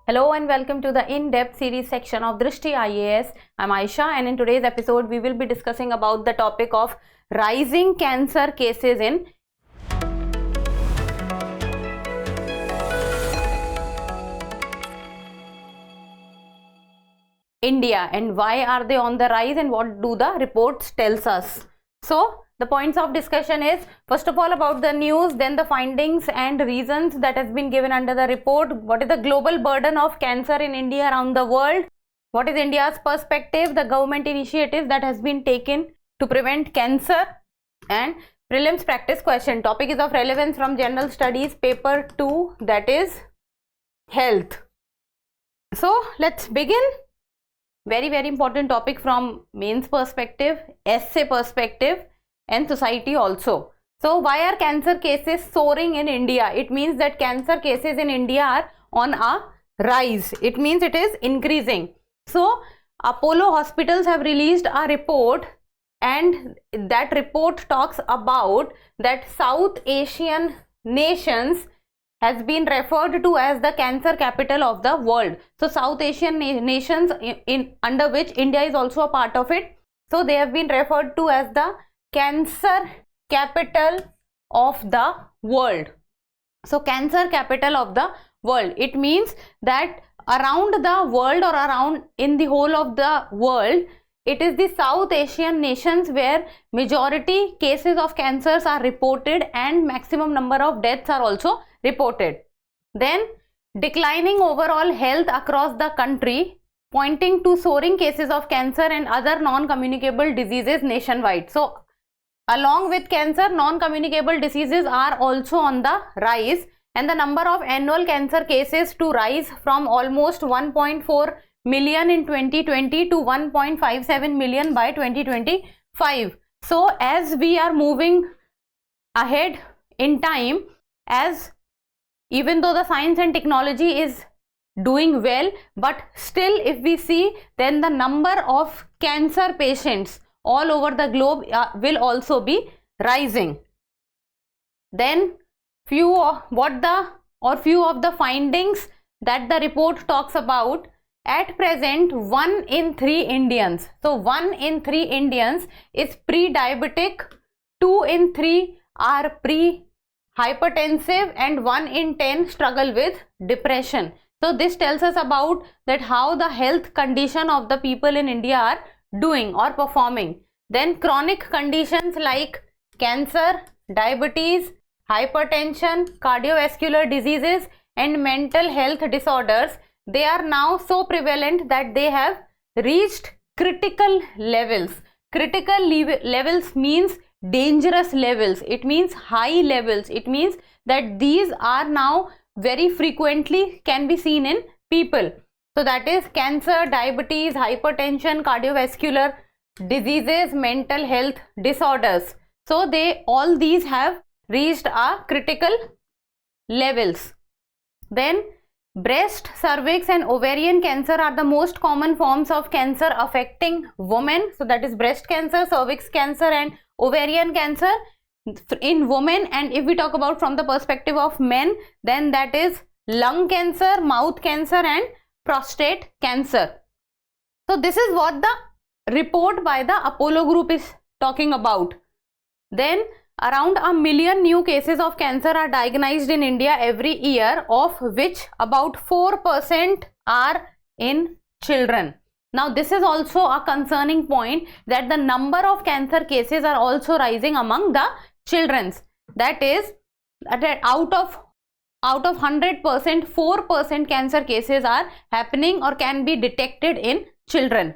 Hello and welcome to the in-depth series section of Drishti IAS. I'm Aisha, and in today's episode we will be discussing about the topic of rising cancer cases in India and why are they on the rise and what do the reports tells us. So the points of discussion is first of all about the news, then the findings and reasons that has been given under the report. What is the global burden of cancer in India around the world? What is India's perspective, the government initiatives that has been taken to prevent cancer, and prelims practice question. Topic is of relevance from general studies paper 2, that is health. So let's begin. Very important topic from mains perspective, essay perspective and society also. So why are cancer cases soaring in India? It means that cancer cases in India are on a rise. It means it is increasing. So Apollo hospitals have released a report, and that report talks about that South Asian nations has been referred to as the cancer capital of the world. So South Asian nations in under which India is also a part of it. So they have been referred to as the cancer capital of the world. So cancer capital of the world. It means that around the world or around in the whole of the world, it is the South Asian nations where majority cases of cancers are reported and maximum number of deaths are also reported. Then declining overall health across the country, pointing to soaring cases of cancer and other non-communicable diseases nationwide. So along with cancer, non-communicable diseases are also on the rise, and the number of annual cancer cases to rise from almost 1.4 million in 2020 to 1.57 million by 2025. So as we are moving ahead in time, as even though the science and technology is doing well, but still if we see, then the number of cancer patients all over the globe will also be rising. Then few of the findings that the report talks about. At present, 1 in 3 Indians, so 1 in 3 Indians is pre-diabetic, 2 in 3 are pre-hypertensive, and 1 in 10 struggle with depression. So this tells us about that how the health condition of the people in India are doing or performing. Then chronic conditions like cancer, diabetes, hypertension, cardiovascular diseases and mental health disorders, they are now so prevalent that they have reached critical levels. Critical levels means dangerous levels. It means high levels. It means that these are now very frequently can be seen in people. So that is cancer, diabetes, hypertension, cardiovascular diseases, mental health disorders. So all these have reached a critical levels. Then breast, cervix and ovarian cancer are the most common forms of cancer affecting women. So that is breast cancer, cervix cancer and ovarian cancer in women. And if we talk about from the perspective of men, then that is lung cancer, mouth cancer and prostate cancer. So this is what the report by the Apollo group is talking about. Then around 1 million new cases of cancer are diagnosed in India every year, of which about 4% are in children. Now this is also a concerning point, that the number of cancer cases are also rising among the children. That is, out of 100%, 4% cancer cases are happening or can be detected in children.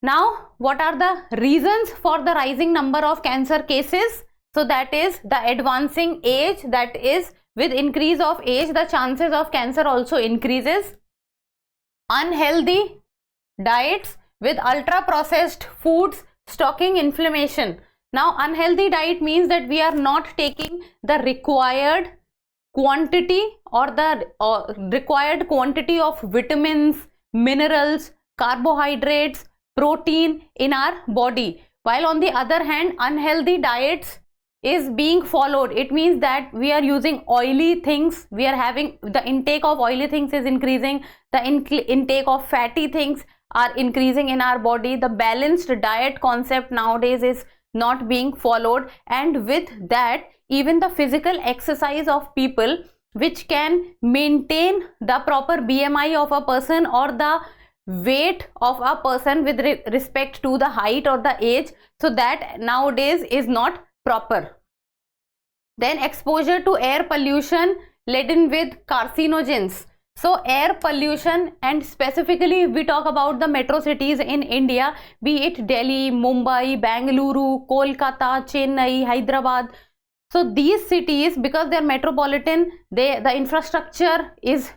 Now, what are the reasons for the rising number of cancer cases? So that is the advancing age, that is with increase of age, the chances of cancer also increases. Unhealthy diets with ultra processed foods stoking inflammation. Now, unhealthy diet means that we are not taking the required quantity or the required quantity of vitamins, minerals, carbohydrates, protein in our body, while on the other hand unhealthy diets is being followed, it means that we are using oily things, we are having the intake of oily things is increasing, the intake of fatty things are increasing in our body, the balanced diet concept nowadays is not being followed, and with that even the physical exercise of people which can maintain the proper BMI of a person or the weight of a person with respect to the height or the age, so that nowadays is not proper. Then exposure to air pollution laden with carcinogens. So air pollution, and specifically if we talk about the metro cities in India, be it Delhi, Mumbai, Bengaluru, Kolkata, Chennai, Hyderabad. So these cities, because they are metropolitan, the infrastructure is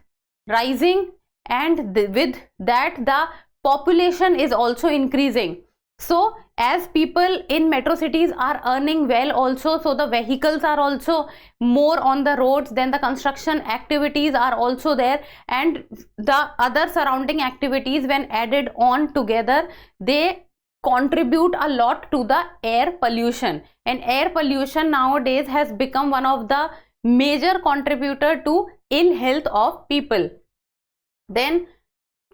rising, and with that the population is also increasing. So as people in metro cities are earning well also, so the vehicles are also more on the roads, then the construction activities are also there, and the other surrounding activities when added on together, they contribute a lot to the air pollution, and air pollution nowadays has become one of the major contributor to ill health of people. Then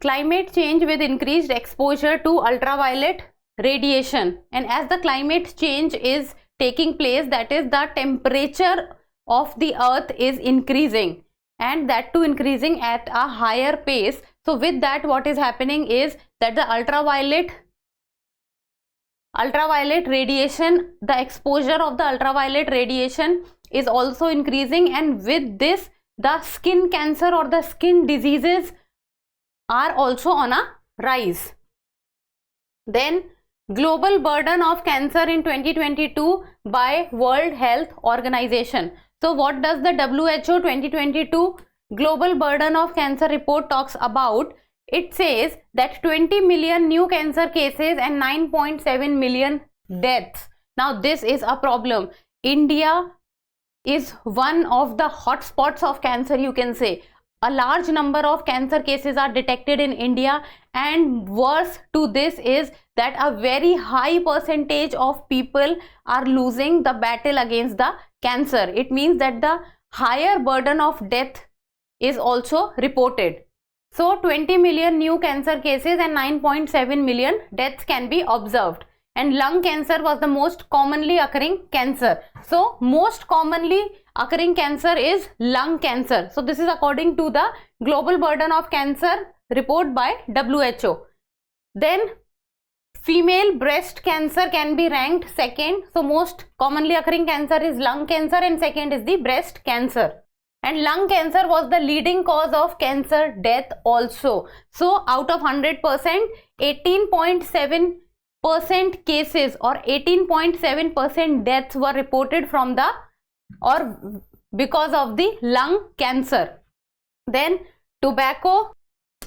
climate change with increased exposure to ultraviolet radiation, and as the climate change is taking place, that is the temperature of the earth is increasing, and that too increasing at a higher pace. So with that what is happening is that the ultraviolet radiation, the exposure of the ultraviolet radiation is also increasing, and with this the skin cancer or the skin diseases are also on a rise. Then global burden of cancer in 2022 by World Health Organization. So what does the WHO 2022 global burden of cancer report talks about? It says that 20 million new cancer cases and 9.7 million deaths. Now this is a problem. India is one of the hotspots of cancer, you can say. A large number of cancer cases are detected in India, and worse to this is that a very high percentage of people are losing the battle against the cancer. It means that the higher burden of death is also reported. So 20 million new cancer cases and 9.7 million deaths can be observed. And lung cancer was the most commonly occurring cancer. So most commonly occurring cancer is lung cancer. So this is according to the global burden of cancer report by WHO. Then female breast cancer can be ranked second. So most commonly occurring cancer is lung cancer, and second is the breast cancer. And lung cancer was the leading cause of cancer death also. So out of 100%, 18.7% cases or 18.7% deaths were reported from the or because of the lung cancer. Then tobacco,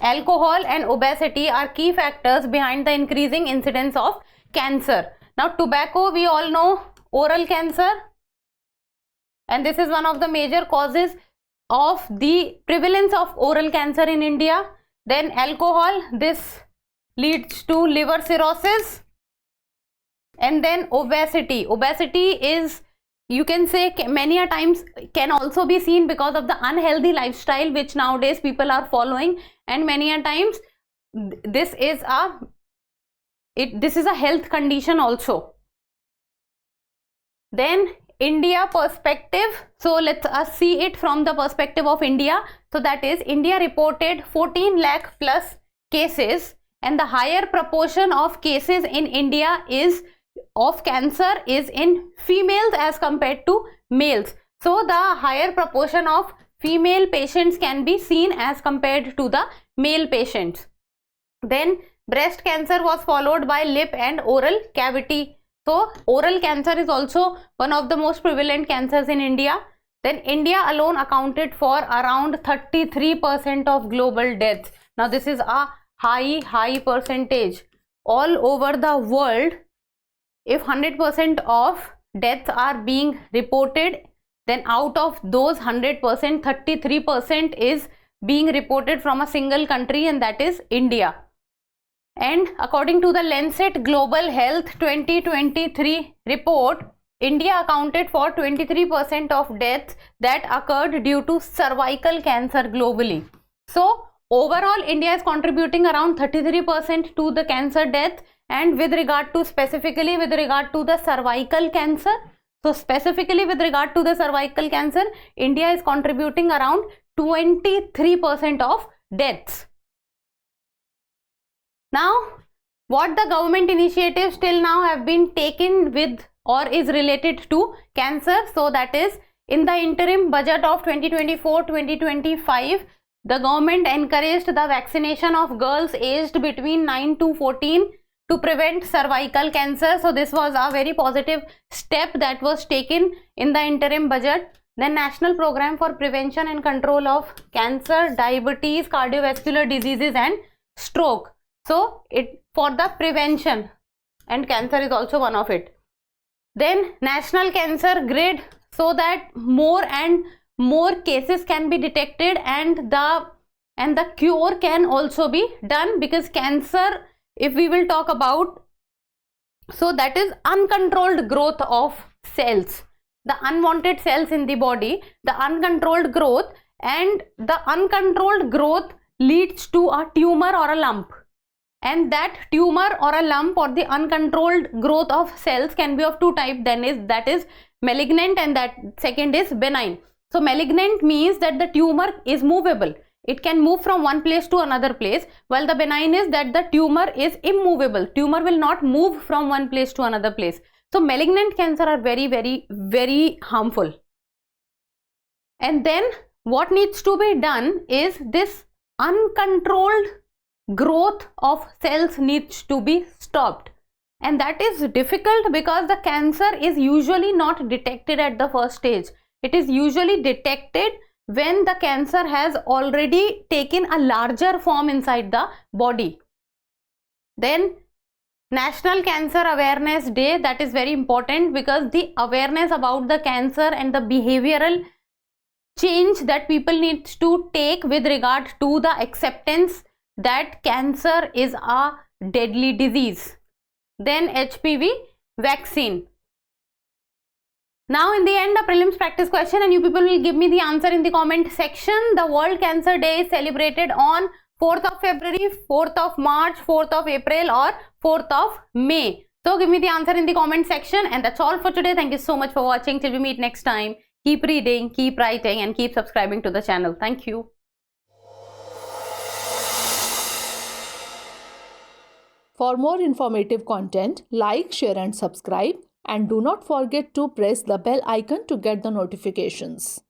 alcohol and obesity are key factors behind the increasing incidence of cancer. Now tobacco, we all know, oral cancer, and this is one of the major causes of the prevalence of oral cancer in India. Then alcohol, this leads to liver cirrhosis. And then obesity is, you can say, many a times can also be seen because of the unhealthy lifestyle which nowadays people are following, and many a times this is a health condition also. Then India perspective, so let's see it from the perspective of India. So that is, India reported 14 lakh plus cases, and the higher proportion of cases in India is of cancer is in females as compared to males. So the higher proportion of female patients can be seen as compared to the male patients. Then breast cancer was followed by lip and oral cavity. So oral cancer is also one of the most prevalent cancers in India. Then India alone accounted for around 33% of global deaths. Now this is a high percentage. All over the world, if 100% of deaths are being reported, then out of those 100%, 33% is being reported from a single country, and that is India. And according to the Lancet Global Health 2023 report, India accounted for 23% of deaths that occurred due to cervical cancer globally. So overall, India is contributing around 33% to the cancer death, and with regard to specifically with regard to the cervical cancer, so specifically with regard to the cervical cancer, India is contributing around 23% of deaths. Now, what the government initiatives till now have been taken with or is related to cancer? So that is, in the interim budget of 2024-2025, the government encouraged the vaccination of girls aged between 9 to 14 to prevent cervical cancer. So this was a very positive step that was taken in the interim budget. Then National Program for Prevention and Control of Cancer, Diabetes, Cardiovascular Diseases and Stroke. So it for the prevention, and cancer is also one of it. Then National Cancer Grid, so that more and more cases can be detected and the cure can also be done, because cancer, if we will talk about, so that is uncontrolled growth of cells, the unwanted cells in the body, the uncontrolled growth, and the uncontrolled growth leads to a tumor or a lump, and that tumor or a lump or the uncontrolled growth of cells can be of two types, that is malignant, and that second is benign. So malignant means that the tumor is movable, it can move from one place to another place, while the benign is that the tumor is immovable, tumor will not move from one place to another place. So malignant cancer are very harmful. And then what needs to be done is this uncontrolled growth of cells needs to be stopped, and that is difficult because the cancer is usually not detected at the first stage. It is usually detected when the cancer has already taken a larger form inside the body. Then National Cancer Awareness Day, that is very important, because the awareness about the cancer and the behavioral change that people need to take with regard to the acceptance that cancer is a deadly disease. Then HPV vaccine. Now in the end, a prelims practice question, and you people will give me the answer in the comment section. The World Cancer Day is celebrated on 4th of February, 4th of March, 4th of April or 4th of May. So give me the answer in the comment section, and that's all for today. Thank you so much for watching. Till we meet next time, keep reading, keep writing and keep subscribing to the channel. Thank you. For more informative content, like, share and subscribe, and do not forget to press the bell icon to get the notifications.